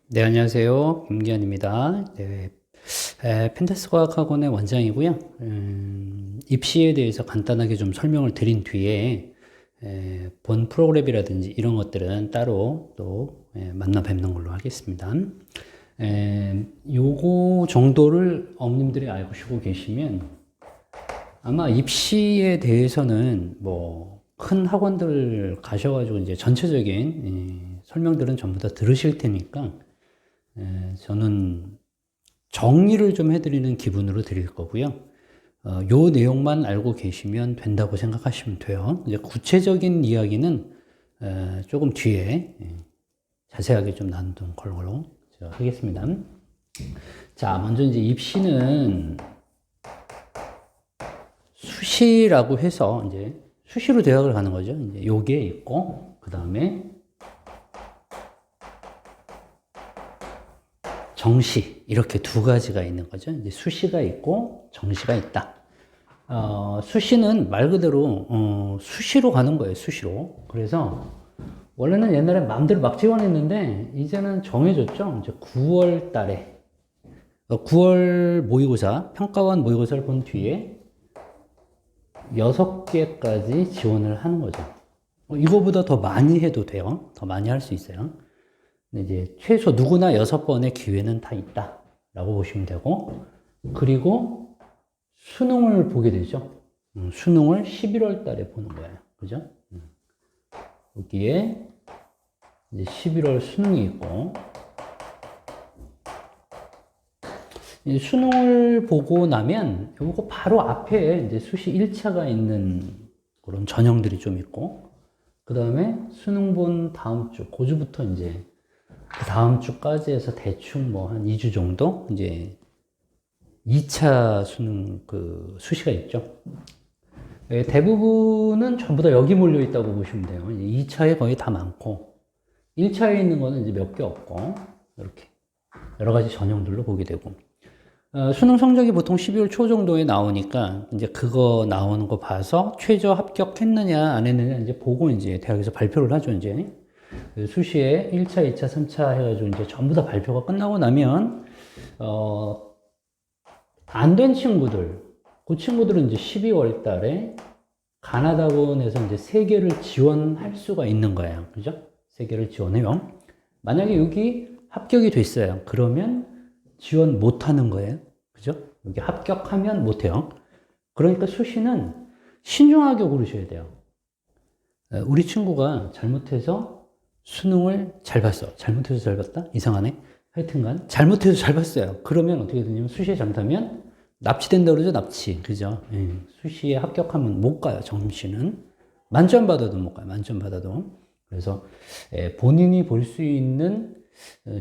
네, 안녕하세요. 김기현입니다. 네, 펜타스과학학원의 원장이고요. 입시에 대해서 간단하게 좀 설명을 드린 뒤에 본 프로그램이라든지 이런 것들은 따로 또 만나 뵙는 걸로 하겠습니다. 요거 정도를 어머님들이 알고 계시면 아마 입시에 대해서는 뭐 큰 학원들 가셔가지고 이제 전체적인 설명들은 전부 다 들으실 테니까 저는 정리를 좀 해드리는 기분으로 드릴 거고요. 요 내용만 알고 계시면 된다고 생각하시면 돼요. 이제 구체적인 이야기는 조금 뒤에 자세하게 좀 나누는 걸로 제가 하겠습니다. 자, 먼저 이제 입시는 수시라고 해서 이제 수시로 대학을 가는 거죠. 이제 요게 있고, 그 다음에 정시, 이렇게 두 가지가 있는 거죠. 이제 수시가 있고 정시가 있다. 수시는 말 그대로 수시로 가는 거예요. 수시로. 그래서 원래는 옛날에 마음대로 막 지원했는데 이제는 정해졌죠. 이제 9월 달에 9월 모의고사, 평가원 모의고사를 본 뒤에 6개까지 지원을 하는 거죠. 이거보다 더 많이 해도 돼요. 더 많이 할 수 있어요. 근데 이제 최소 누구나 6번의 기회는 다 있다라고 보시면 되고, 그리고 수능을 보게 되죠. 수능을 11월 달에 보는 거예요. 그죠? 여기에 이제 11월 수능이 있고, 수능을 보고 나면 요거 바로 앞에 이제 수시 1차가 있는 그런 전형들이 좀 있고, 그 다음에 수능 본 다음 주, 고주부터 이제 그 다음 주까지 해서 대충 뭐 한 2주 정도 이제 2차 수능 그 수시가 있죠. 대부분은 전부 다 여기 몰려 있다고 보시면 돼요. 2차에 거의 다 많고 1차에 있는 거는 이제 몇 개 없고 이렇게 여러 가지 전형들로 보게 되고 수능 성적이 보통 12월 초 정도에 나오니까 이제 그거 나오는 거 봐서 최저 합격했느냐 안 했느냐 이제 보고 이제 대학에서 발표를 하죠. 이제 수시에 1차, 2차, 3차 해가지고 이제 전부 다 발표가 끝나고 나면, 안 된 친구들, 그 친구들은 이제 12월 달에 가나다군에서 이제 3개를 지원할 수가 있는 거예요. 그죠? 3개를 지원해요. 만약에 여기 합격이 됐어요. 그러면 지원 못 하는 거예요. 그죠? 여기 합격하면 못 해요. 그러니까 수시는 신중하게 고르셔야 돼요. 우리 친구가 잘못해서 수능을 잘 봤어. 잘못해서 잘 봤다? 이상하네. 하여튼간 잘못해서 잘 봤어요. 그러면 어떻게 되냐면 수시에 잘못하면 납치된다 그러죠. 납치. 그죠? 예. 수시에 합격하면 못 가요. 정시는. 만점 받아도 못 가요. 만점 받아도. 그래서 본인이 볼 수 있는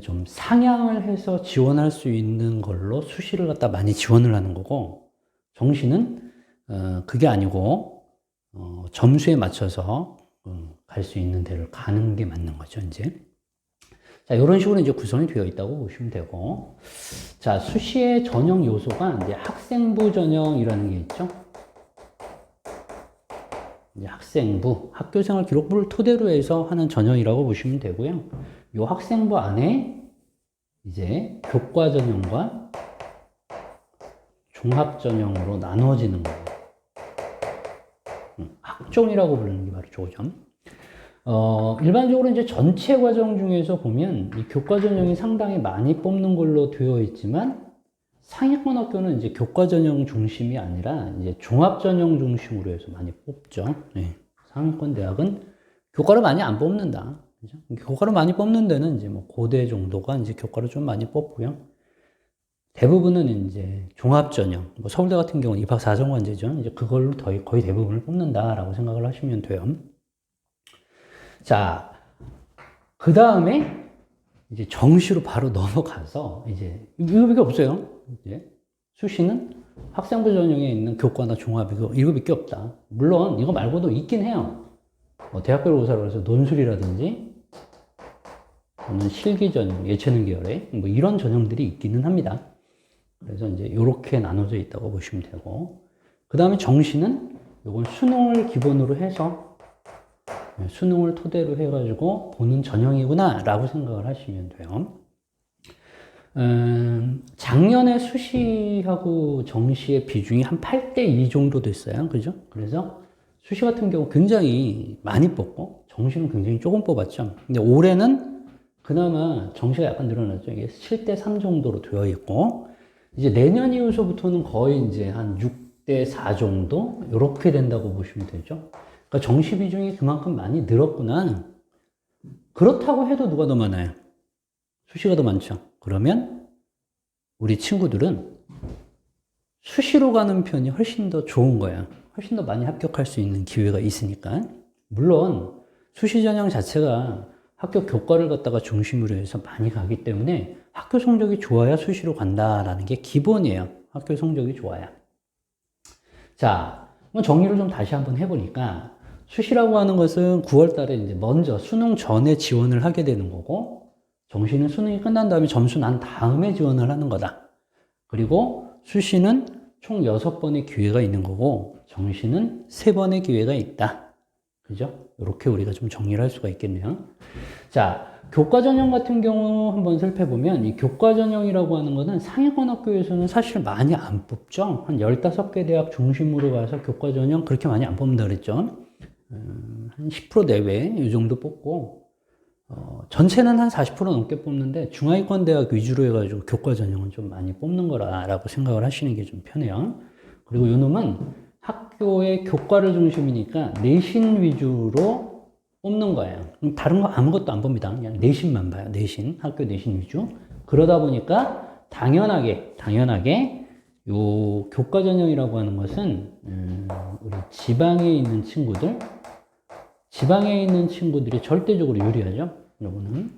좀 상향을 해서 지원할 수 있는 걸로 수시를 갖다 많이 지원을 하는 거고 정시는 그게 아니고 점수에 맞춰서 갈 수 있는 데를 가는 게 맞는 거죠, 이제. 자, 이런 식으로 이제 구성이 되어 있다고 보시면 되고. 자, 수시의 전형 요소가 이제 학생부 전형이라는 게 있죠. 이제 학생부, 학교생활 기록부를 토대로 해서 하는 전형이라고 보시면 되고요. 이 학생부 안에 이제 교과 전형과 종합 전형으로 나눠지는 거예요. 학종이라고 부르는 게 바로 저거죠. 일반적으로 이제 전체 과정 중에서 보면 이 교과 전형이 상당히 많이 뽑는 걸로 되어 있지만 상위권 학교는 이제 교과 전형 중심이 아니라 이제 종합 전형 중심으로 해서 많이 뽑죠. 네. 상위권 대학은 교과를 많이 안 뽑는다. 그죠? 교과를 많이 뽑는 데는 이제 뭐 고대 정도가 이제 교과를 좀 많이 뽑고요. 대부분은 이제 종합 전형, 뭐 서울대 같은 경우는 입학 4정관제죠. 이제 그걸로 거의 대부분을 뽑는다라고 생각을 하시면 돼요. 자, 그 다음에 이제 정시로 바로 넘어가서 이제 이거밖에 없어요. 이제 수시는 학생부 전형에 있는 교과나 종합 이거밖에 없다. 물론 이거 말고도 있긴 해요. 뭐 대학별 고사로 해서 논술이라든지 또는 실기 전형, 예체능 계열의 뭐 이런 전형들이 있기는 합니다. 그래서 이제 이렇게 나눠져 있다고 보시면 되고 그 다음에 정시는 이건 수능을 기본으로 해서 수능을 토대로 해가지고 보는 전형이구나 라고 생각을 하시면 돼요. 작년에 수시하고 정시의 비중이 한 8대2 정도 됐어요. 그죠? 그래서 수시 같은 경우 굉장히 많이 뽑고 정시는 굉장히 조금 뽑았죠. 근데 올해는 그나마 정시가 약간 늘어났죠. 이게 7대3 정도로 되어 있고, 이제 내년 이후서부터는 거의 이제 한 6대4 정도? 이렇게 된다고 보시면 되죠. 그러니까 정시 비중이 그만큼 많이 늘었구나. 그렇다고 해도 누가 더 많아요? 수시가 더 많죠. 그러면 우리 친구들은 수시로 가는 편이 훨씬 더 좋은 거야. 훨씬 더 많이 합격할 수 있는 기회가 있으니까. 물론 수시 전형 자체가 학교 교과를 갖다가 중심으로 해서 많이 가기 때문에 학교 성적이 좋아야 수시로 간다라는 게 기본이에요. 학교 성적이 좋아야. 자, 정리를 좀 다시 한번 해보니까 수시라고 하는 것은 9월 달에 이제 먼저 수능 전에 지원을 하게 되는 거고, 정시는 수능이 끝난 다음에 점수 난 다음에 지원을 하는 거다. 그리고 수시는 총 6번의 기회가 있는 거고, 정시는 3번의 기회가 있다. 그죠? 이렇게 우리가 좀 정리를 할 수가 있겠네요. 자, 교과 전형 같은 경우 한번 살펴보면, 이 교과 전형이라고 하는 거는 상위권 학교에서는 사실 많이 안 뽑죠. 한 15개 대학 중심으로 가서 교과 전형 그렇게 많이 안 뽑는다 그랬죠. 한 10% 내외 이 정도 뽑고, 전체는 한 40% 넘게 뽑는데 중하위권 대학 위주로 해가지고 교과 전형은 좀 많이 뽑는 거라고 생각을 하시는 게 좀 편해요. 그리고 요 놈은 학교의 교과를 중심이니까 내신 위주로 뽑는 거예요. 다른 거 아무것도 안 봅니다. 그냥 내신만 봐요. 내신, 학교 내신 위주. 그러다 보니까 당연하게 요 교과 전형이라고 하는 것은 우리 지방에 있는 친구들이 절대적으로 유리하죠. 요거는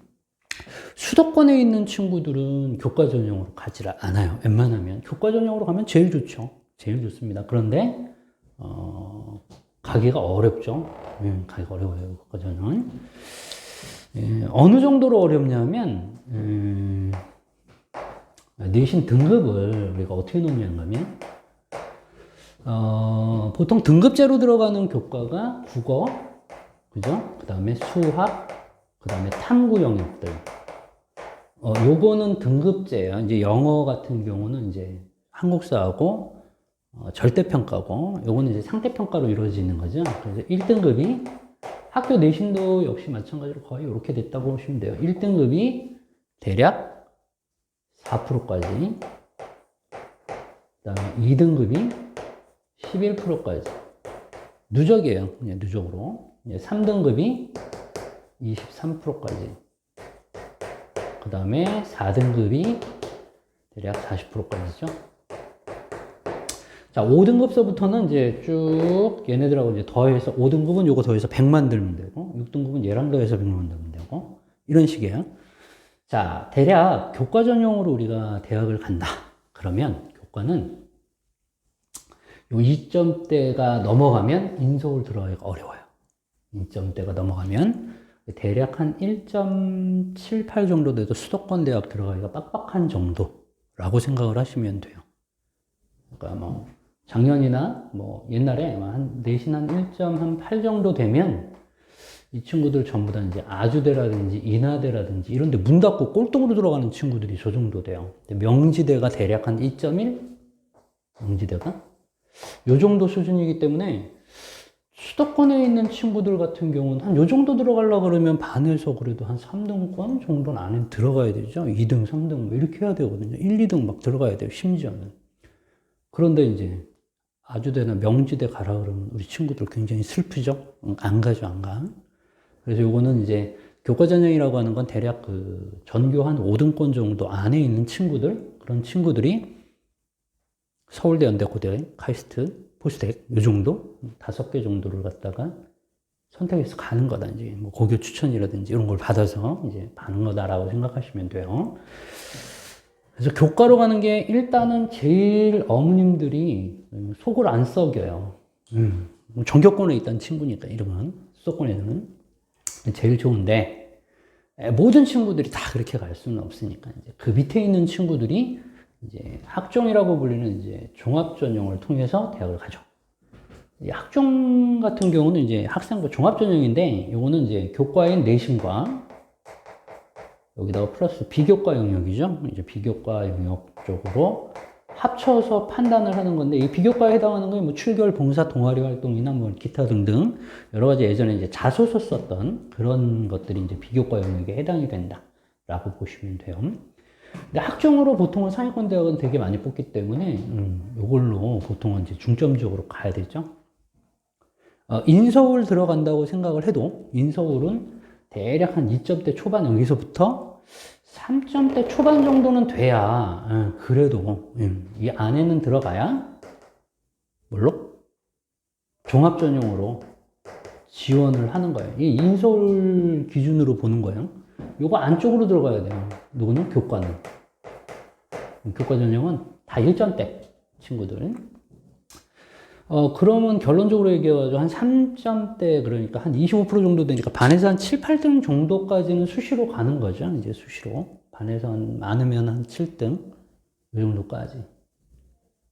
수도권에 있는 친구들은 교과 전형으로 가지 않아요. 웬만하면 교과 전형으로 가면 제일 좋죠. 제일 좋습니다. 그런데 가기가 어렵죠. 가기가 어려워요. 교과 전형은. 어느 정도로 어렵냐면 내신 등급을 우리가 어떻게 놓냐면 보통 등급제로 들어가는 교과가 국어, 그죠? 그 다음에 수학, 그 다음에 탐구 영역들. 요거는 등급제예요. 이제 영어 같은 경우는 이제 한국사하고 절대평가고, 요거는 이제 상대평가로 이루어지는 거죠. 그래서 1등급이 학교 내신도 역시 마찬가지로 거의 이렇게 됐다고 보시면 돼요. 1등급이 대략 4%까지, 그 다음에 2등급이 11%까지. 누적이에요. 그냥 누적으로. 3등급이 23%까지. 그 다음에 4등급이 대략 40%까지죠. 자, 5등급서부터는 이제 쭉 얘네들하고 이제 더해서 5등급은 요거 더해서 100만 들면 되고, 6등급은 얘랑 더해서 100만 들면 되고, 이런 식이에요. 자, 대략 교과 전형으로 우리가 대학을 간다. 그러면 교과는 요 2점대가 넘어가면 인서울 들어가기가 어려워요. 2점대가 넘어가면 대략 한 1.78 정도 돼도 수도권 대학 들어가기가 빡빡한 정도라고 생각을 하시면 돼요. 그러니까 뭐 작년이나 뭐 옛날에 한 내신 한 1.8 정도 되면 이 친구들 전부 다 이제 아주대라든지 인하대라든지 이런 데 문 닫고 꼴등으로 들어가는 친구들이 저 정도 돼요. 명지대가 대략 한 2.1? 명지대가? 요 정도 수준이기 때문에 수도권에 있는 친구들 같은 경우는 한 요 정도 들어가려고 그러면 반에서 그래도 한 3등권 정도는 안에 들어가야 되죠. 2등, 3등 이렇게 해야 되거든요. 1, 2등 막 들어가야 돼요. 심지어는. 그런데 이제 아주대나 명지대 가라 그러면 우리 친구들 굉장히 슬프죠. 안 가죠, 안 가. 그래서 요거는 이제 교과 전형이라고 하는 건 대략 그 전교 한 5등권 정도 안에 있는 친구들, 그런 친구들이 서울대, 연대, 고대, 카이스트, 포스텍 요 정도 5개 정도를 갖다가 선택해서 가는 거다. 이제 뭐 고교 추천이라든지 이런 걸 받아서 이제 가는 거다라고 생각하시면 돼요. 그래서 교과로 가는 게 일단은 제일 어머님들이 속을 안 썩여요. 전교권에 있던 친구니까 이러면 수도권에는 제일 좋은데 모든 친구들이 다 그렇게 갈 수는 없으니까 이제 그 밑에 있는 친구들이 이제 학종이라고 불리는 이제 종합전형을 통해서 대학을 가죠. 이 학종 같은 경우는 이제 학생부 종합전형인데, 요거는 이제 교과인 내신과 여기다가 플러스 비교과 영역이죠. 이제 비교과 영역 쪽으로 합쳐서 판단을 하는 건데, 이 비교과에 해당하는 건 뭐 출결, 봉사, 동아리 활동이나 뭐 기타 등등 여러 가지 예전에 이제 자소서 썼던 그런 것들이 이제 비교과 영역에 해당이 된다라고 보시면 돼요. 근데 학종으로 보통은 상위권 대학은 되게 많이 뽑기 때문에 이걸로 보통은 이제 중점적으로 가야 되죠. 인서울 들어간다고 생각을 해도 인서울은 대략 한 2점대 초반 여기서부터 3점대 초반 정도는 돼야 그래도 이 안에는 들어가야 물론 종합전형으로 지원을 하는 거예요. 이 인서울 기준으로 보는 거예요. 요거 안쪽으로 들어가야 돼요. 누구는? 교과는. 교과 전형은 다 1점대 친구들. 그러면 결론적으로 얘기해가지고 한 3점대, 그러니까 한 25% 정도 되니까 반에서 한 7, 8등 정도까지는 수시로 가는 거죠. 이제 수시로. 반에서 많으면 한 7등. 이 정도까지.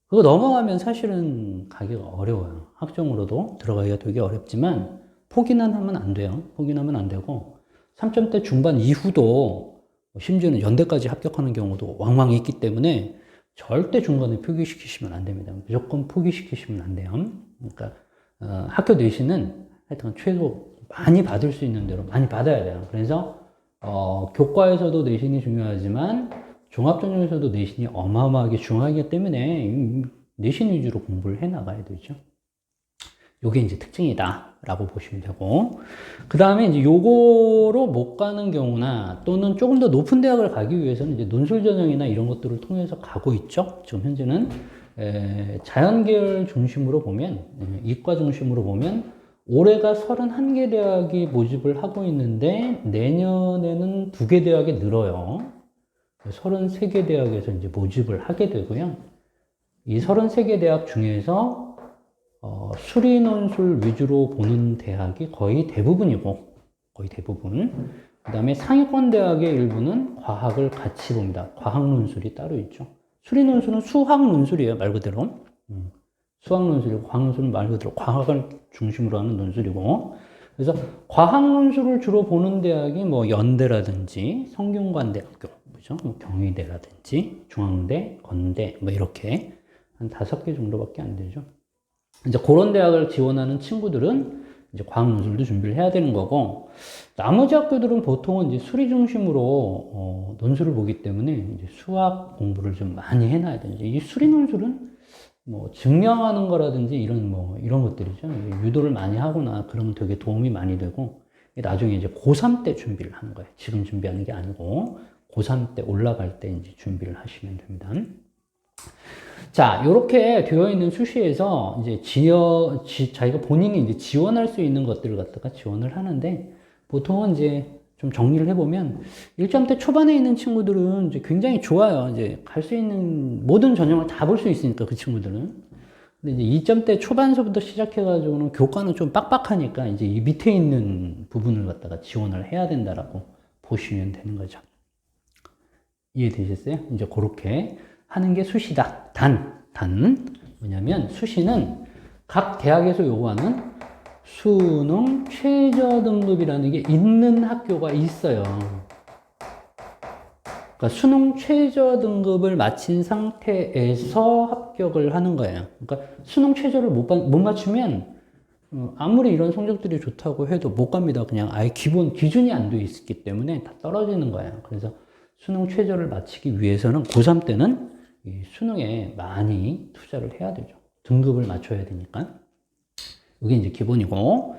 그거 넘어가면 사실은 가기가 어려워요. 학종으로도 들어가기가 되게 어렵지만 포기는 하면 안 돼요. 포기는 하면 안 되고 3점대 중반 이후도 심지어는 연대까지 합격하는 경우도 왕왕 있기 때문에 절대 중간에 포기시키시면 안 됩니다. 무조건 포기시키시면 안 돼요. 그러니까 학교 내신은 하여튼 최소 많이 받을 수 있는 대로 많이 받아야 돼요. 그래서 교과에서도 내신이 중요하지만 종합전형에서도 내신이 어마어마하게 중요하기 때문에 내신 위주로 공부를 해 나가야 되죠. 요게 이제 특징이다 라고 보시면 되고, 그 다음에 이제 요거로 못 가는 경우나 또는 조금 더 높은 대학을 가기 위해서는 이제 논술 전형이나 이런 것들을 통해서 가고 있죠. 지금 현재는 자연계열 중심으로 보면, 이과 중심으로 보면 올해가 31개 대학이 모집을 하고 있는데 내년에는 2개 대학이 늘어요. 33개 대학에서 이제 모집을 하게 되고요. 이 33개 대학 중에서 수리 논술 위주로 보는 대학이 거의 대부분이고, 거의 대부분. 그 다음에 상위권 대학의 일부는 과학을 같이 봅니다. 과학 논술이 따로 있죠. 수리 논술은 수학 논술이에요, 말 그대로. 수학 논술이고, 과학 논술은 말 그대로 과학을 중심으로 하는 논술이고. 그래서 과학 논술을 주로 보는 대학이 뭐 연대라든지 성균관대학교, 그죠? 뭐 경희대라든지 중앙대, 건대, 뭐 이렇게 한 5개 정도밖에 안 되죠. 이제 그런 대학을 지원하는 친구들은 이제 과학 논술도 준비를 해야 되는 거고, 나머지 학교들은 보통은 이제 수리 중심으로 논술을 보기 때문에 이제 수학 공부를 좀 많이 해놔야 되죠. 이 수리 논술은 뭐 증명하는 거라든지 이런 것들이죠. 유도를 많이 하거나 그러면 되게 도움이 많이 되고, 나중에 이제 고3 때 준비를 하는 거예요. 지금 준비하는 게 아니고 고3 때 올라갈 때 이제 준비를 하시면 됩니다. 자, 요렇게 되어 있는 수시에서 이제 자기가 본인이 이제 지원할 수 있는 것들을 갖다가 지원을 하는데, 보통은 이제 좀 정리를 해보면 1점대 초반에 있는 친구들은 이제 굉장히 좋아요. 이제 갈 수 있는 모든 전형을 다 볼 수 있으니까 그 친구들은. 근데 이제 2점대 초반서부터 시작해가지고는 교과는 좀 빡빡하니까 이제 이 밑에 있는 부분을 갖다가 지원을 해야 된다라고 보시면 되는 거죠. 이해되셨어요? 이제 그렇게 하는 게 수시다. 단 뭐냐면 수시는 각 대학에서 요구하는 수능 최저 등급이라는 게 있는 학교가 있어요. 그러니까 수능 최저 등급을 마친 상태에서 합격을 하는 거예요. 그러니까 수능 최저를 못 맞추면 아무리 이런 성적들이 좋다고 해도 못 갑니다. 그냥 아예 기본 기준이 안 돼 있기 때문에 다 떨어지는 거예요. 그래서 수능 최저를 마치기 위해서는 고3 때는 이 수능에 많이 투자를 해야 되죠. 등급을 맞춰야 되니까. 이게 이제 기본이고.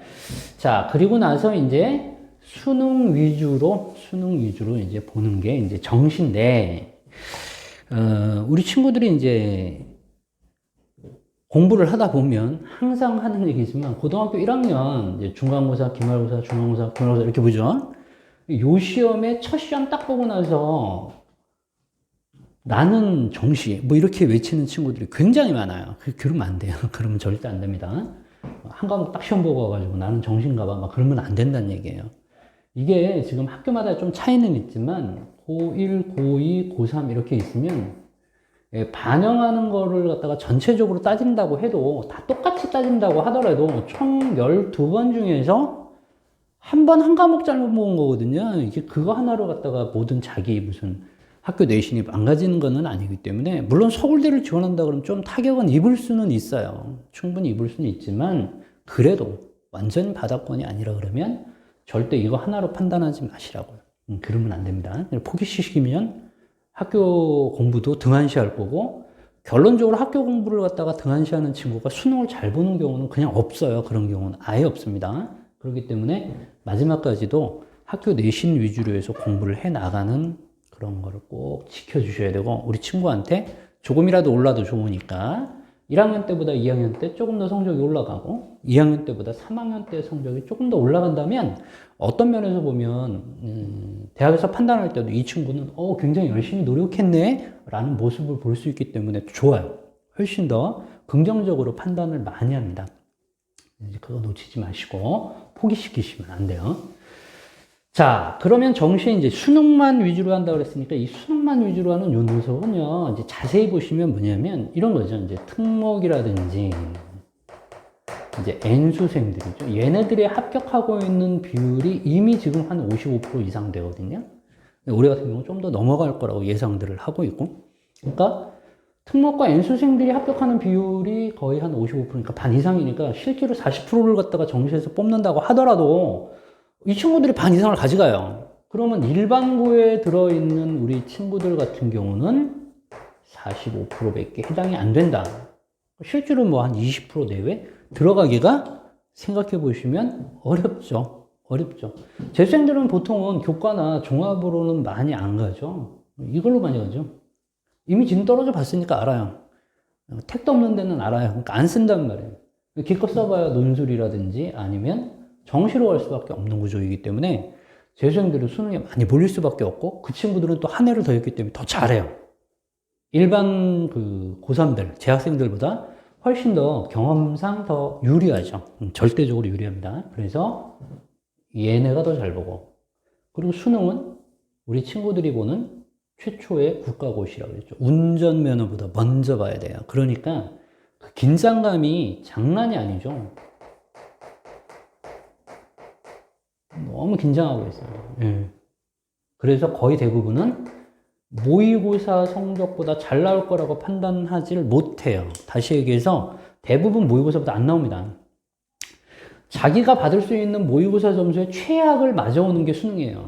자, 그리고 나서 이제 수능 위주로 이제 보는 게 이제 정시인데, 우리 친구들이 이제 공부를 하다 보면 항상 하는 얘기지만, 고등학교 1학년, 이제 중간고사, 기말고사, 중간고사, 기말고사 이렇게 보죠. 요 시험에 첫 시험 딱 보고 나서 나는 정시, 뭐 이렇게 외치는 친구들이 굉장히 많아요. 그러면 안 돼요. 그러면 절대 안 됩니다. 한 과목 딱 시험 보고 와가지고 나는 정시인가 봐. 막 그러면 안 된다는 얘기예요. 이게 지금 학교마다 좀 차이는 있지만, 고1, 고2, 고3 이렇게 있으면, 반영하는 거를 갖다가 전체적으로 따진다고 해도, 다 똑같이 따진다고 하더라도, 총 12번 중에서 한 번 한 과목 잘못 먹은 거거든요. 이게 그거 하나로 갖다가 모든 자기 무슨 학교 내신이 망가지는 거는 아니기 때문에, 물론 서울대를 지원한다 그러면 좀 타격은 입을 수는 있어요. 충분히 입을 수는 있지만, 그래도 완전 바닥권이 아니라 그러면 절대 이거 하나로 판단하지 마시라고요. 그러면 안 됩니다. 포기시키면 학교 공부도 등한시할 거고, 결론적으로 학교 공부를 갖다가 등한시하는 친구가 수능을 잘 보는 경우는 그냥 없어요. 그런 경우는 아예 없습니다. 그렇기 때문에 마지막까지도 학교 내신 위주로 해서 공부를 해 나가는 그런 거를 꼭 지켜주셔야 되고, 우리 친구한테 조금이라도 올라도 좋으니까 1학년 때보다 2학년 때 조금 더 성적이 올라가고 2학년 때보다 3학년 때 성적이 조금 더 올라간다면, 어떤 면에서 보면 대학에서 판단할 때도 이 친구는 굉장히 열심히 노력했네 라는 모습을 볼 수 있기 때문에 좋아요. 훨씬 더 긍정적으로 판단을 많이 합니다. 이제 그거 놓치지 마시고 포기시키시면 안 돼요. 자, 그러면 정시에 이제 수능만 위주로 한다 그랬으니까, 이 수능만 위주로 하는 요 녀석은요, 이제 자세히 보시면 뭐냐면 이런 거죠. 이제 특목이라든지 이제 N수생들이죠. 얘네들이 합격하고 있는 비율이 이미 지금 한 55% 이상 되거든요. 올해 같은 경우는 좀 더 넘어갈 거라고 예상들을 하고 있고. 그러니까 특목과 N수생들이 합격하는 비율이 거의 한 55%니까 반 이상이니까, 실제로 40%를 갖다가 정시에서 뽑는다고 하더라도 이 친구들이 반 이상을 가져가요. 그러면 일반고에 들어있는 우리 친구들 같은 경우는 45%밖에 해당이 안 된다. 실제로 뭐 한 20% 내외 들어가기가, 생각해 보시면 어렵죠. 어렵죠. 재수생들은 보통은 교과나 종합으로는 많이 안 가죠. 이걸로 많이 가죠. 이미 지금 떨어져 봤으니까 알아요. 택도 없는 데는 알아요. 그러니까 안 쓴단 말이에요. 기껏 써봐야 논술이라든지 아니면 정시로 갈 수밖에 없는 구조이기 때문에 재수생들은 수능에 많이 몰릴 수밖에 없고, 그 친구들은 또 한 해를 더 했기 때문에 더 잘해요. 일반 그 고3들, 재학생들보다 훨씬 더 경험상 더 유리하죠. 절대적으로 유리합니다. 그래서 얘네가 더 잘 보고, 그리고 수능은 우리 친구들이 보는 최초의 국가고시라고 했죠. 운전면허보다 먼저 봐야 돼요. 그러니까 그 긴장감이 장난이 아니죠. 너무 긴장하고 있어요. 그래서 거의 대부분은 모의고사 성적보다 잘 나올 거라고 판단하지를 못해요. 다시 얘기해서 대부분 모의고사보다 안 나옵니다. 자기가 받을 수 있는 모의고사 점수의 최악을 맞아오는 게 수능이에요.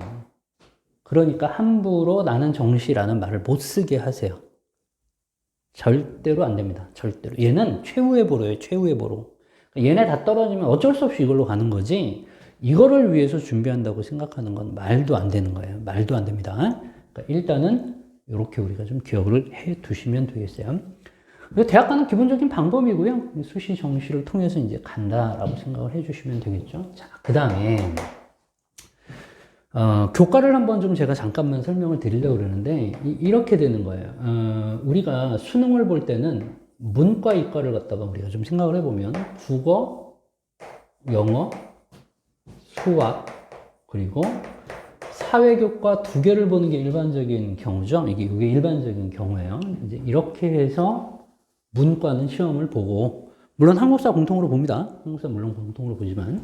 그러니까 함부로 나는 정시라는 말을 못 쓰게 하세요. 절대로 안 됩니다. 절대로. 얘는 최후의 보로예요. 최후의 보로. 얘네 다 떨어지면 어쩔 수 없이 이걸로 가는 거지, 이거를 위해서 준비한다고 생각하는 건 말도 안 되는 거예요. 말도 안 됩니다. 그러니까 일단은 이렇게 우리가 좀 기억을 해 두시면 되겠어요. 대학 가는 기본적인 방법이고요. 수시 정시를 통해서 이제 간다라고 생각을 해 주시면 되겠죠. 자, 그 다음에 교과를 한번 좀 제가 잠깐만 설명을 드리려고 그러는데, 이렇게 되는 거예요. 우리가 수능을 볼 때는 문과, 이과를 갖다가 우리가 좀 생각을 해보면 국어, 영어, 수학, 그리고 사회교과 두 개를 보는 게 일반적인 경우죠. 이게 일반적인 경우예요. 이제 이렇게 해서 문과는 시험을 보고, 물론 한국사 공통으로 봅니다. 한국사 물론 공통으로 보지만,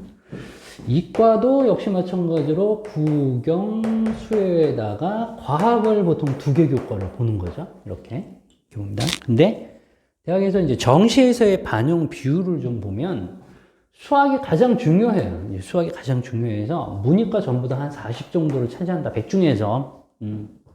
이과도 역시 마찬가지로 국영, 수혜에다가 과학을 보통 두 개 교과를 보는 거죠. 이렇게 봅니다. 근데 대학에서 이제 정시에서의 반영 비율을 좀 보면 수학이 가장 중요해요. 수학이 가장 중요해서 문이과 전부 다 한 40 정도를 차지한다. 100 중에서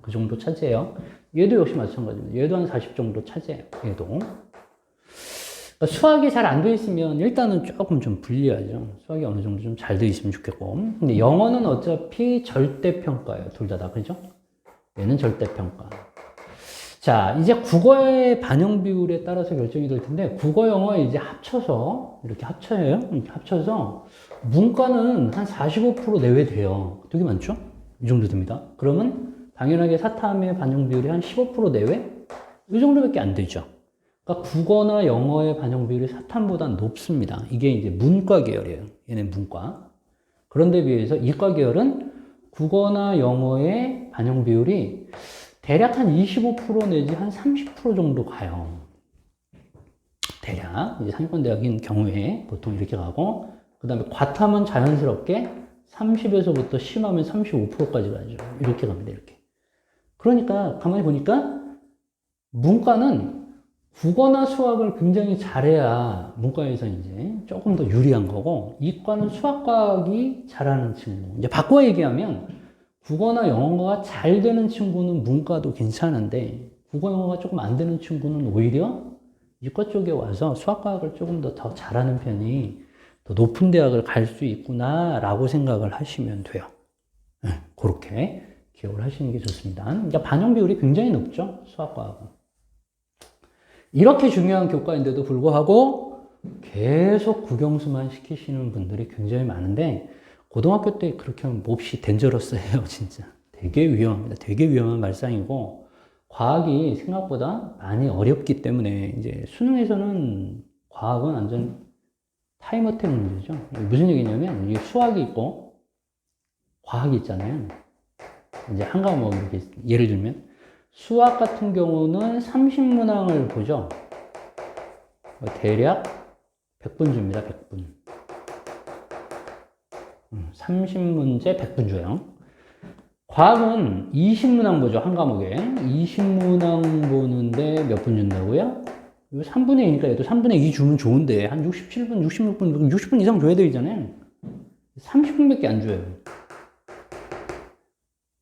그 정도 차지해요. 얘도 역시 마찬가지입니다. 얘도 한 40 정도 차지해요. 얘도. 그러니까 수학이 잘 안 돼 있으면 일단은 조금 좀 불리하죠. 수학이 어느 정도 좀 잘 돼 있으면 좋겠고. 근데 영어는 어차피 절대평가예요. 둘 다, 그죠? 얘는 절대평가. 자, 이제 국어의 반영 비율에 따라서 결정이 될 텐데, 국어, 영어 이제 합쳐서, 이렇게 합쳐요. 이렇게 합쳐서, 문과는 한 45% 내외 돼요. 되게 많죠? 이 정도 됩니다. 그러면 당연하게 사탐의 반영 비율이 한 15% 내외? 이 정도밖에 안 되죠. 그러니까 국어나 영어의 반영 비율이 사탐보다 높습니다. 이게 이제 문과 계열이에요. 얘는 문과. 그런데 비해서 이과 계열은 국어나 영어의 반영 비율이 대략 한 25% 내지 한 30% 정도 가요. 대략 이제 상위권 대학인 경우에 보통 이렇게 가고, 그 다음에 과탐은 자연스럽게 30에서부터 심하면 35%까지 가죠. 이렇게 갑니다, 이렇게. 그러니까, 가만히 보니까, 문과는 국어나 수학을 굉장히 잘해야 문과에서 이제 조금 더 유리한 거고, 이과는 수학과학이 잘하는 친구. 이제 바꿔 얘기하면, 국어나 영어가 잘 되는 친구는 문과도 괜찮은데, 국어, 영어가 조금 안 되는 친구는 오히려 이과 쪽에 와서 수학과학을 조금 더 잘하는 편이 더 높은 대학을 갈 수 있구나라고 생각을 하시면 돼요. 네, 그렇게 기억을 하시는 게 좋습니다. 그러니까 반영 비율이 굉장히 높죠, 수학과학은. 이렇게 중요한 교과인데도 불구하고 계속 국영수만 시키시는 분들이 굉장히 많은데, 고등학교 때 그렇게 하면 몹시 덴저러스해요, 진짜. 되게 위험합니다. 되게 위험한 말상이고, 과학이 생각보다 많이 어렵기 때문에, 이제 수능에서는 과학은 완전 타임어택 문제죠. 무슨 얘기냐면, 이게 수학이 있고, 과학이 있잖아요. 이제 한 과목 이렇게 예를 들면, 수학 같은 경우는 30문항을 보죠. 대략 100분 줍니다, 100분. 30문제 100분 줘요. 과학은 20문항 보죠, 한 과목에. 20문항 보는데 몇 분 준다고요? 이거 3분의 2니까 얘도 3분의 2 주면 좋은데, 한 67분, 66분, 60분 이상 줘야 되잖아요. 30분밖에 안 줘요.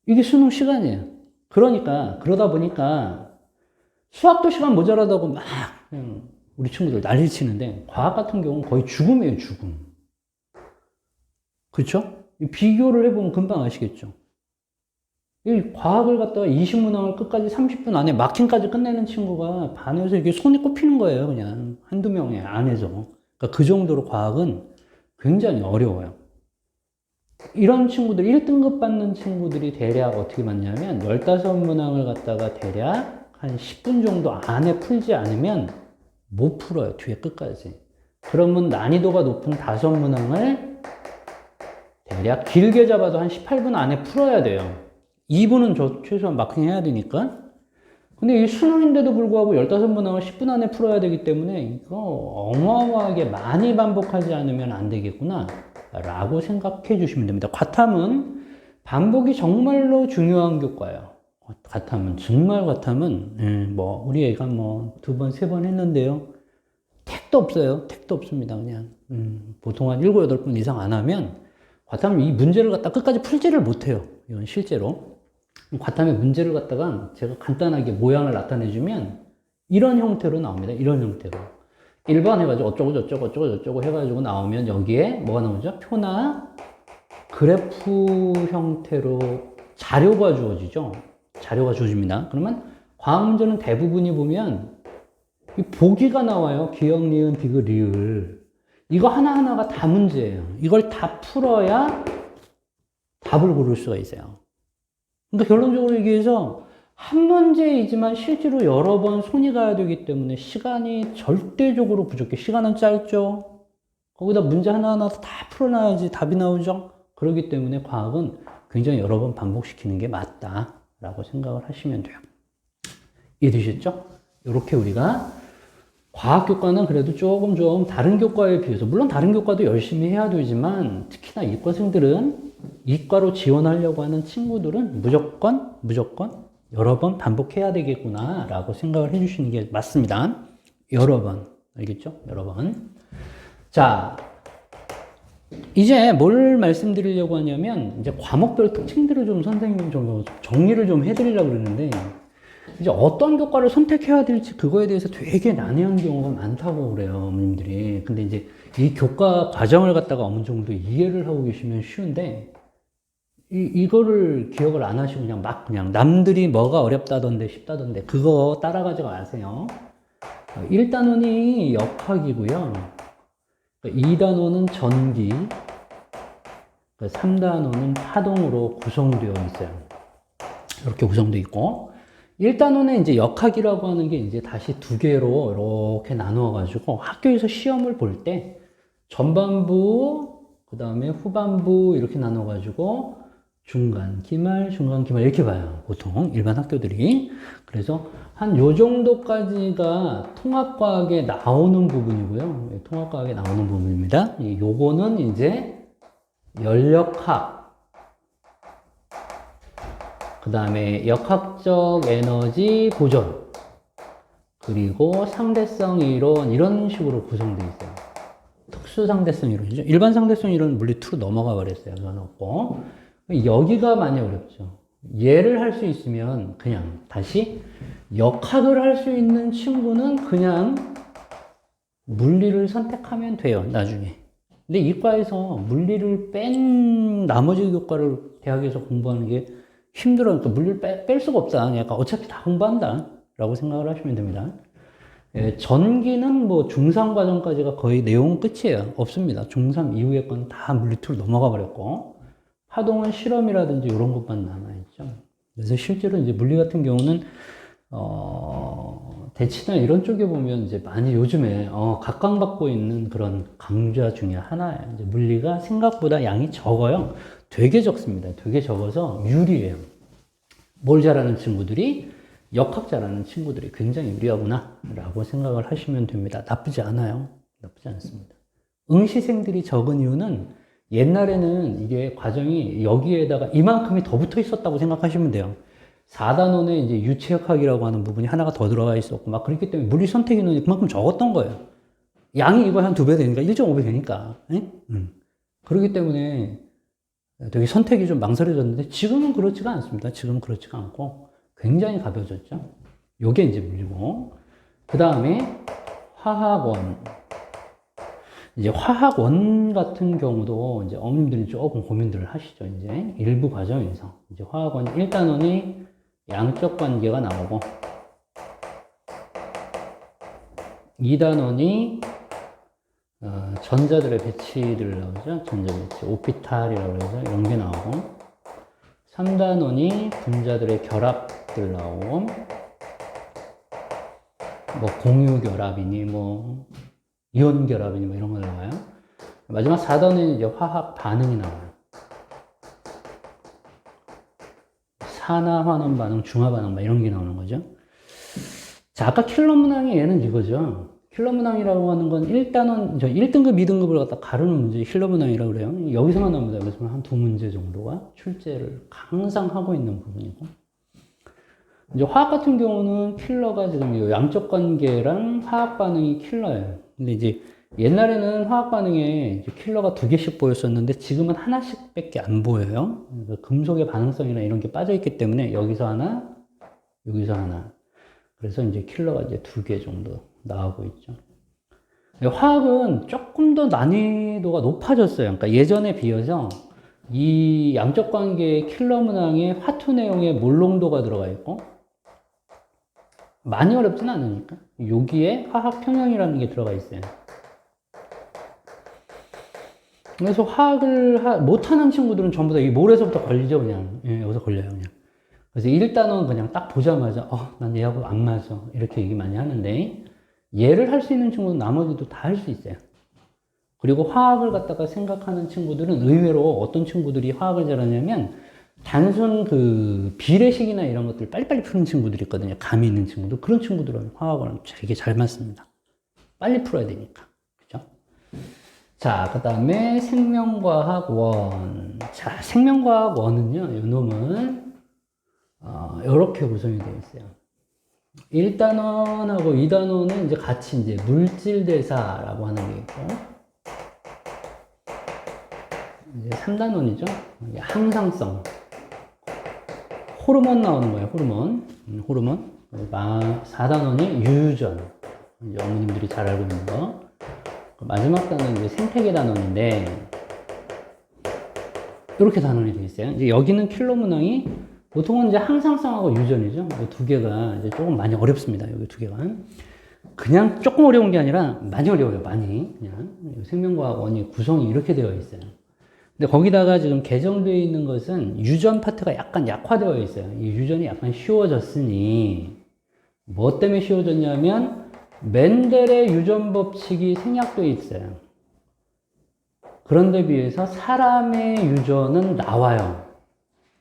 이게 수능 시간이에요. 그러다 보니까 수학도 시간 모자라다고 막 그냥 우리 친구들 난리 치는데, 과학 같은 경우는 거의 죽음이에요, 죽음. 그렇죠? 비교를 해보면 금방 아시겠죠? 이 과학을 갖다가 20문항을 끝까지 30분 안에 마킹까지 끝내는 친구가 반에서 이게 손이 꼽히는 거예요, 그냥. 한두 명의 안에서. 그러니까 그 정도로 과학은 굉장히 어려워요. 이런 친구들, 1등급 받는 친구들이 대략 어떻게 받냐면, 15문항을 갖다가 대략 한 10분 정도 안에 풀지 않으면 못 풀어요, 뒤에 끝까지. 그러면 난이도가 높은 5문항을 대략 길게 잡아도 한 18분 안에 풀어야 돼요. 2분은 최소한 마킹 해야 되니까. 근데 이 수능인데도 불구하고 15문항을 10분 안에 풀어야 되기 때문에 이거 어마어마하게 많이 반복하지 않으면 안 되겠구나 라고 생각해 주시면 됩니다. 과탐은 반복이 정말로 중요한 교과예요. 정말 과탐은 뭐 우리 애가 뭐 2번, 3번 했는데요. 택도 없어요. 택도 없습니다. 그냥 보통 한 7, 8번 이상 안 하면 과탐은 이 문제를 갖다 끝까지 풀지를 못해요. 이건 실제로. 과탐의 문제를 갖다가 제가 간단하게 모양을 나타내주면 이런 형태로 나옵니다. 이런 형태로. 1번 해가지고 어쩌고 해가지고 나오면 여기에 뭐가 나오죠? 표나 그래프 형태로 자료가 주어지죠. 자료가 주어집니다. 그러면 과학 문제는 대부분이 보면 이 보기가 나와요. 기역, 니은, 디귿, 리을. 이거 하나하나가 다 문제예요. 이걸 다 풀어야 답을 고를 수가 있어요. 그러니까 결론적으로 얘기해서 한 문제이지만 실제로 여러 번 손이 가야 되기 때문에 시간이 절대적으로 부족해. 시간은 짧죠. 거기다 문제 하나하나 다 풀어놔야지 답이 나오죠. 그렇기 때문에 과학은 굉장히 여러 번 반복시키는 게 맞다라고 생각을 하시면 돼요. 이해되셨죠? 이렇게 우리가 과학교과는 그래도 조금 좀 다른 교과에 비해서, 물론 다른 교과도 열심히 해야 되지만 특히나 이과생들은, 이과로 지원하려고 하는 친구들은 무조건 여러 번 반복해야 되겠구나 라고 생각을 해주시는 게 맞습니다. 여러 번. 알겠죠? 여러 번. 자, 이제 뭘 말씀드리려고 하냐면 이제 과목별 특징들을 좀 선생님이 좀 정리를 좀 해드리려고 그러는데, 이제 어떤 교과를 선택해야 될지 그거에 대해서 되게 난해한 경우가 많다고 그래요, 어머님들이. 근데 이제 이 교과 과정을 갖다가 어느 정도 이해를 하고 계시면 쉬운데, 이거를 기억을 안 하시고 그냥 남들이 뭐가 어렵다던데 쉽다던데 그거 따라가지 마세요. 1단원이 역학이고요. 2단원은 전기, 3단원은 파동으로 구성되어 있어요. 이렇게 구성되어 있고, 1단원에 이제 역학이라고 하는 게 이제 다시 두 개로 이렇게 나누어가지고 학교에서 시험을 볼 때 전반부, 그 다음에 후반부 이렇게 나눠가지고 중간, 기말 이렇게 봐요. 보통 일반 학교들이. 그래서 한 요 정도까지가 통합과학에 나오는 부분이고요. 통합과학에 나오는 부분입니다. 요거는 이제 연력학, 그 다음에 역학적 에너지 보존, 그리고 상대성 이론, 이런 식으로 구성되어 있어요. 특수 상대성 이론이죠. 일반 상대성 이론은 물리 2로 넘어가 버렸어요. 넣어놓고. 여기가 많이 어렵죠. 얘를 할 수 있으면 그냥 다시 역학을 할 수 있는 친구는 그냥 물리를 선택하면 돼요, 나중에. 근데 이과에서 물리를 뺀 나머지 교과를 대학에서 공부하는 게 힘들어요. 그러니까 물리를 뺄 수가 없다. 약간 어차피 다 공부한다. 라고 생각을 하시면 됩니다. 예, 전기는 뭐 중3 과정까지가 거의 내용 끝이에요. 없습니다. 중3 이후의 건 다 물리2로 넘어가 버렸고, 파동은 실험이라든지 이런 것만 남아있죠. 그래서 실제로 이제 물리 같은 경우는, 대치나 이런 쪽에 보면 이제 많이 요즘에, 각광받고 있는 그런 강좌 중에 하나예요. 이제 물리가 생각보다 양이 적어요. 되게 적습니다. 되게 적어서 유리해요. 뭘 잘하는 친구들이 역학 잘하는 친구들이 굉장히 유리하구나 라고 생각을 하시면 됩니다. 나쁘지 않아요. 나쁘지 않습니다. 응시생들이 적은 이유는 옛날에는 이게 과정이 여기에다가 이만큼이 더 붙어 있었다고 생각하시면 돼요. 4단원에 이제 유체역학이라고 하는 부분이 하나가 더 들어가 있었고 막 그렇기 때문에 물리 선택 인원이 그만큼 적었던 거예요. 양이 이거 한 2배 되니까 1.5배 되니까. 그렇기 때문에 되게 선택이 좀 망설여졌는데 지금은 그렇지가 않습니다. 지금은 그렇지가 않고 굉장히 가벼워졌죠. 요게 이제 물리고. 그 다음에 화학원. 이제 화학원 같은 경우도 이제 어머님들이 조금 고민들을 하시죠. 이제 일부 과정에서. 이제 화학원 1단원이 양적 관계가 나오고, 2단원이 전자들의 배치들 나오죠. 전자 배치. 오피탈이라고 해서 이런 게 나오고, 3단원이 분자들의 결합들 나오고, 뭐 공유 결합이니 뭐 이온 결합이니 뭐 이런 거 나와요. 마지막 4단원은 이제 화학 반응이 나와요. 산화 환원 반응, 중화 반응 막 이런 게 나오는 거죠. 자, 아까 킬러 문항이 얘는 이거죠. 킬러 문항이라고 하는 건 1단원, 1등급, 2등급을 갖다 가르는 문제, 킬러 문항이라고 그래요. 여기서만 나옵니다. 여기서만 한 2문제 정도가 출제를 항상 하고 있는 부분이고. 이제 화학 같은 경우는 킬러가 지금 양적 관계랑 화학 반응이 킬러예요. 근데 이제 옛날에는 화학 반응에 이제 킬러가 2개씩 보였었는데 지금은 하나씩 밖에 안 보여요. 금속의 반응성이나 이런 게 빠져있기 때문에 여기서 하나, 여기서 하나. 그래서 이제 킬러가 이제 2개 정도 나오고 있죠. 화학은 조금 더 난이도가 높아졌어요. 그러니까 예전에 비해서 이 양적 관계의 킬러 문항에 화투 내용의 몰농도가 들어가 있고, 많이 어렵진 않으니까 여기에 화학 평형이라는 게 들어가 있어요. 그래서 화학을 못하는 친구들은 전부 다 이 몰에서부터 걸리죠. 그냥 여기서 걸려요. 그냥. 그래서 1단원 그냥 딱 보자마자 난 얘하고 안 맞아 이렇게 얘기 많이 하는데, 얘를 할 수 있는 친구는 나머지도 다 할 수 있어요. 그리고 화학을 갖다가 생각하는 친구들은 의외로 어떤 친구들이 화학을 잘하냐면 단순 그 비례식이나 이런 것들 빨리빨리 푸는 친구들이 있거든요. 감이 있는 친구들. 그런 친구들은 화학을 되게 잘 맞습니다. 빨리 풀어야 되니까. 그죠? 자, 그 다음에 생명과학 원. 자, 생명과학 원은요, 이 놈은, 이렇게 구성이 되어 있어요. 1단원하고 2단원은 이제 같이 이제 물질대사라고 하는 게 있고, 이제 3단원이죠. 항상성. 호르몬 나오는 거예요, 호르몬. 호르몬. 4단원이 유전. 이제 어머님들이 잘 알고 있는 거. 마지막 단원은 이제 생태계 단원인데, 이렇게 단원이 되어 있어요. 이제 여기는 킬러 문항이 보통은 이제 항상성하고 유전이죠. 이 2개가 이제 조금 많이 어렵습니다. 여기 2개가. 그냥 조금 어려운 게 아니라 많이 어려워요, 많이. 그냥. 생명과학 원이 구성이 이렇게 되어 있어요. 근데 거기다가 지금 개정되어 있는 것은 유전 파트가 약간 약화되어 있어요. 이 유전이 약간 쉬워졌으니, 뭐 때문에 쉬워졌냐면, 멘델의 유전 법칙이 생략되어 있어요. 그런데 비해서 사람의 유전은 나와요.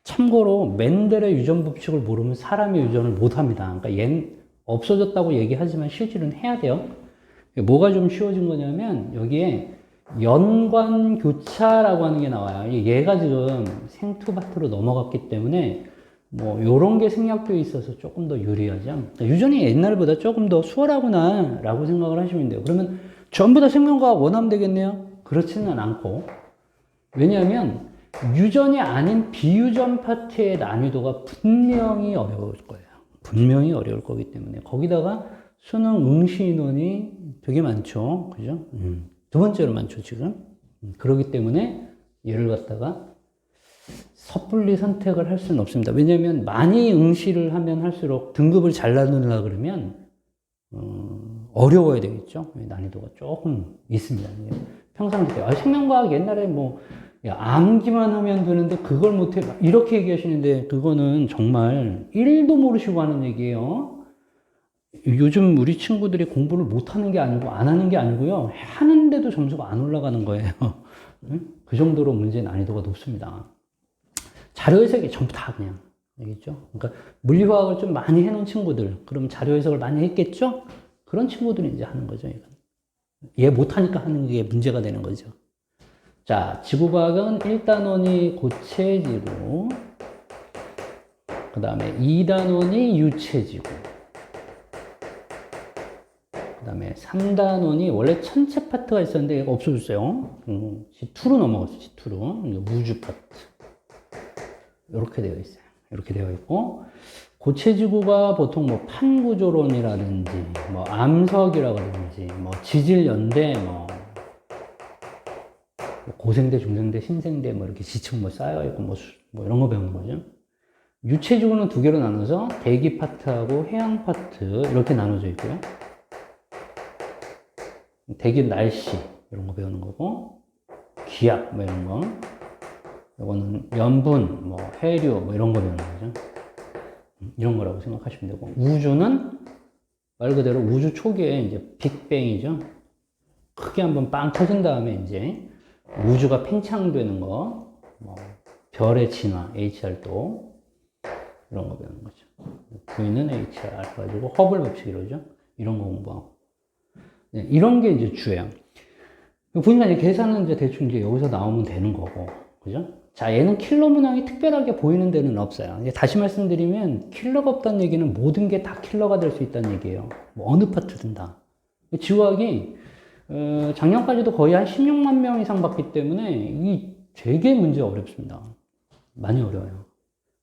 참고로 멘델의 유전 법칙을 모르면 사람의 유전을 못합니다. 그러니까 얘는 없어졌다고 얘기하지만 실질은 해야 돼요. 뭐가 좀 쉬워진 거냐면 여기에 연관교차라고 하는 게 나와요. 얘가 지금 생투바트로 넘어갔기 때문에 뭐 요런 게 생략되어 있어서 조금 더 유리하죠. 그러니까 유전이 옛날보다 조금 더 수월하구나 라고 생각을 하시면 돼요. 그러면 전부 다 생명과학 원하면 되겠네요? 그렇지는 않고, 왜냐하면 유전이 아닌 비유전 파트의 난이도가 분명히 어려울 거예요. 분명히 어려울 거기 때문에 거기다가 수능 응시 인원이 되게 많죠. 그죠? 두 번째로 많죠, 지금. 그렇기 때문에 얘를 갖다가 섣불리 선택을 할 수는 없습니다. 왜냐하면 많이 응시를 하면 할수록 등급을 잘 나누려 그러면 어려워야 되겠죠. 난이도가 조금 있습니다. 평상시에 생명과학 옛날에 뭐 야, 암기만 하면 되는데 그걸 못해 이렇게 얘기하시는데 그거는 정말 1도 모르시고 하는 얘기예요. 요즘 우리 친구들이 공부를 못하는 게 아니고 안 하는 게 아니고요. 하는데도 점수가 안 올라가는 거예요. 그 정도로 문제 난이도가 높습니다. 자료 해석이 전부 다 그냥 알겠죠? 그러니까 물리화학을 좀 많이 해놓은 친구들, 그럼 자료 해석을 많이 했겠죠? 그런 친구들이 이제 하는 거죠. 이건. 얘 못하니까 하는 게 문제가 되는 거죠. 자, 지구과학은 1단원이 고체지구, 그 다음에 2단원이 유체지구, 그 다음에 3단원이 원래 천체 파트가 있었는데 얘가 없어졌어요. G2로 넘어갔어요. G2로. 우주 파트. 이렇게 되어 있어요. 이렇게 되어 있고, 고체지구가 보통 뭐 판구조론이라든지, 뭐 암석이라든지, 뭐 지질연대, 뭐 고생대, 중생대, 신생대, 뭐 이렇게 지층 뭐 쌓여있고, 뭐 이런 거 배우는 거죠. 유체지구는 두 개로 나눠서 대기 파트하고 해양 파트 이렇게 나눠져 있고요. 대기 날씨 이런 거 배우는 거고, 기압 뭐 이런 거. 이거는 염분, 뭐 해류 뭐 이런 거 배우는 거죠. 이런 거라고 생각하시면 되고, 우주는 말 그대로 우주 초기에 이제 빅뱅이죠. 크게 한번 빵 터진 다음에 이제 우주가 팽창되는 거, 뭐 별의 진화, HR도 이런 거 배우는 거죠. V는 HR 가지고 허블 법칙 이러죠. 이런 거 공부하고, 네, 이런 게 이제 주예요. 보니까 이제 계산은 이제 대충 이제 여기서 나오면 되는 거고, 그죠? 자, 얘는 킬러 문항이 특별하게 보이는 데는 없어요. 이제 다시 말씀드리면 킬러가 없다는 얘기는 모든 게 다 킬러가 될 수 있다는 얘기예요. 뭐 어느 파트든 다. 지구학이 작년까지도 거의 한 16만 명 이상 봤기 때문에 이 되게 문제 어렵습니다. 많이 어려워요.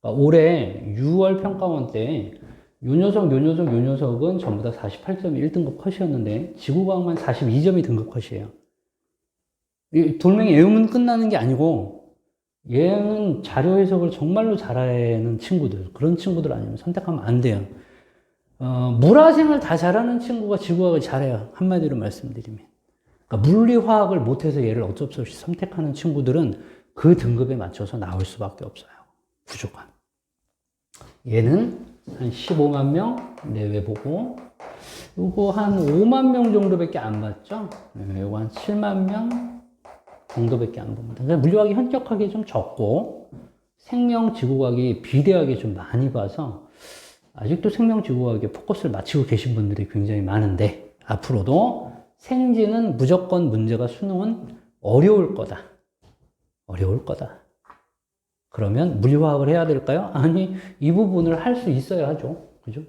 그러니까 올해 6월 평가원 때 요 녀석은 전부 다 48점이 1등급 컷이었는데 지구과학만 42점이 등급 컷이에요. 이 돌멩이 외우면 끝나는 게 아니고 얘는 자료 해석을 정말로 잘하는 친구들, 그런 친구들 아니면 선택하면 안 돼요. 물화생을 다 잘하는 친구가 지구과학을 잘해요. 한마디로 말씀드리면. 그러니까 물리화학을 못해서 얘를 어쩔 수 없이 선택하는 친구들은 그 등급에 맞춰서 나올 수밖에 없어요. 무조건. 얘는 한 15만 명 내외 보고, 요거 한 5만 명 정도밖에 안 봤죠? 요거 한 7만 명 정도밖에 안 봅니다. 그러니까 물리학이 현격하게 좀 적고, 생명지구과학이 비대하게 좀 많이 봐서, 아직도 생명지구과학에 포커스를 맞추고 계신 분들이 굉장히 많은데, 앞으로도 생지는 무조건 문제가 수능은 어려울 거다. 어려울 거다. 그러면 물리화학을 해야 될까요? 아니, 이 부분을 할 수 있어야 하죠. 그죠?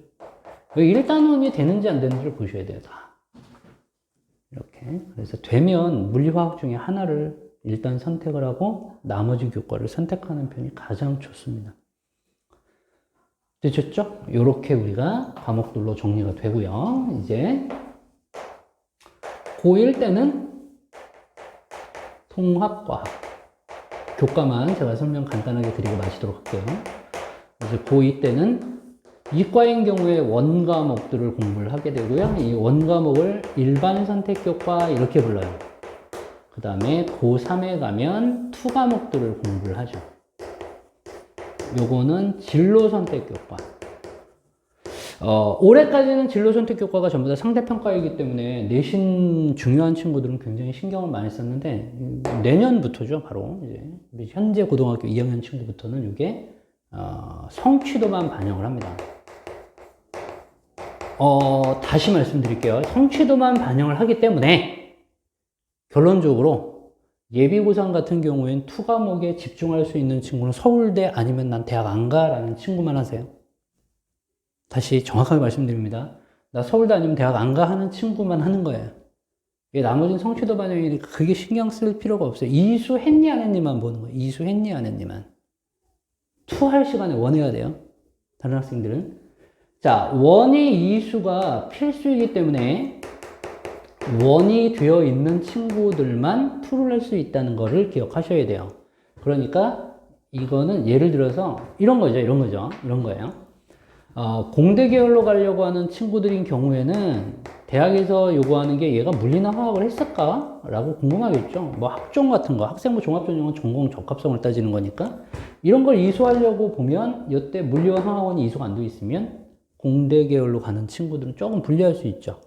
1단원이 되는지 안 되는지를 보셔야 돼요, 다. 이렇게. 그래서 되면 물리화학 중에 하나를 일단 선택을 하고 나머지 교과를 선택하는 편이 가장 좋습니다. 되셨죠? 이렇게 우리가 과목들로 정리가 되고요. 이제 고1 때는 통합과학 교과만 제가 설명 간단하게 드리고 마치도록 할게요. 이제 고2 때는 이과인 경우에 원과목들을 공부를 하게 되고요. 이 원과목을 일반 선택교과 이렇게 불러요. 그 다음에 고3에 가면 투과목들을 공부를 하죠. 요거는 진로선택교과. 올해까지는 진로선택교과가 전부 다 상대평가이기 때문에 내신 중요한 친구들은 굉장히 신경을 많이 썼는데, 내년부터죠, 바로. 이제 현재 고등학교 2학년 친구부터는 이게, 성취도만 반영을 합니다. 다시 말씀드릴게요. 성취도만 반영을 하기 때문에 결론적으로 예비고사 같은 경우엔 투 과목에 집중할 수 있는 친구는 서울대 아니면 난 대학 안 가라는 친구만 하세요. 다시 정확하게 말씀드립니다. 나 서울대 아니면 대학 안 가 하는 친구만 하는 거예요. 나머지는 성취도 반영이니까 그게 신경 쓸 필요가 없어요. 이수 했니 안 했니만 보는 거예요. 이수 했니 안 했니만. 투 할 시간에 원 해야 돼요. 다른 학생들은. 자, 원이 이수가 필수이기 때문에 원이 되어 있는 친구들만 투를 할 수 있다는 거를 기억하셔야 돼요. 그러니까 이거는 예를 들어서 이런 거죠. 이런 거예요. 공대 계열로 가려고 하는 친구들인 경우에는 대학에서 요구하는 게 얘가 물리나 화학을 했을까? 라고 궁금하겠죠. 뭐 학종 같은 거, 학생부 종합전형은 전공 적합성을 따지는 거니까 이런 걸 이수하려고 보면 이때 물리와 화학원이 이수가 안 돼 있으면 공대 계열로 가는 친구들은 조금 불리할 수 있죠.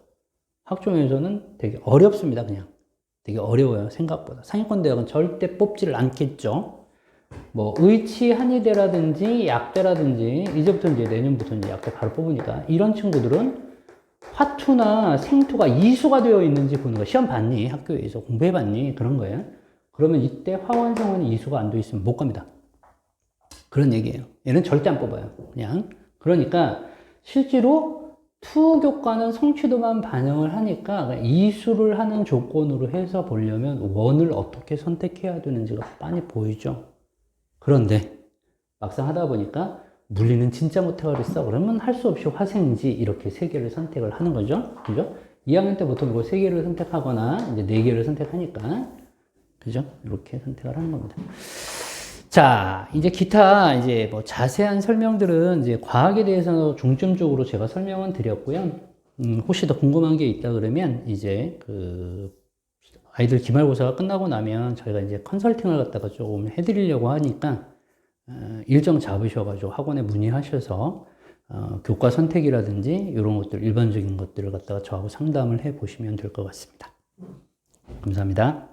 학종에서는 되게 어렵습니다. 그냥 되게 어려워요. 생각보다. 상위권 대학은 절대 뽑지를 않겠죠. 뭐 의치 한의대라든지 약대라든지 이제부터 이제 내년부터 이제 약대 바로 뽑으니까 이런 친구들은 화투나 생투가 이수가 되어 있는지 보는 거. 시험 봤니? 학교에서 공부해 봤니? 그런 거예요. 그러면 이때 화원 성원이 이수가 안 되어 있으면 못 갑니다. 그런 얘기예요. 얘는 절대 안 뽑아요. 그냥. 그러니까 실제로 투 교과는 성취도만 반영을 하니까 이수를 하는 조건으로 해서 보려면 원을 어떻게 선택해야 되는지가 빤히 보이죠. 그런데 막상 하다 보니까 물리는 진짜 못해가겠어. 그러면 할 수 없이 화생지 이렇게 세 개를 선택을 하는 거죠. 그죠? 2학년 때 보통 이거 세 개를 선택하거나 이제 네 개를 선택하니까 그죠? 이렇게 선택을 하는 겁니다. 자, 이제 기타 이제 뭐 자세한 설명들은 이제 과학에 대해서 중점적으로 제가 설명은 드렸고요. 혹시 더 궁금한 게 있다 그러면 이제 그 아이들 기말고사가 끝나고 나면 저희가 이제 컨설팅을 갖다가 조금 해드리려고 하니까 일정 잡으셔가지고 학원에 문의하셔서 교과 선택이라든지 이런 것들 일반적인 것들을 갖다가 저하고 상담을 해 보시면 될 것 같습니다. 감사합니다.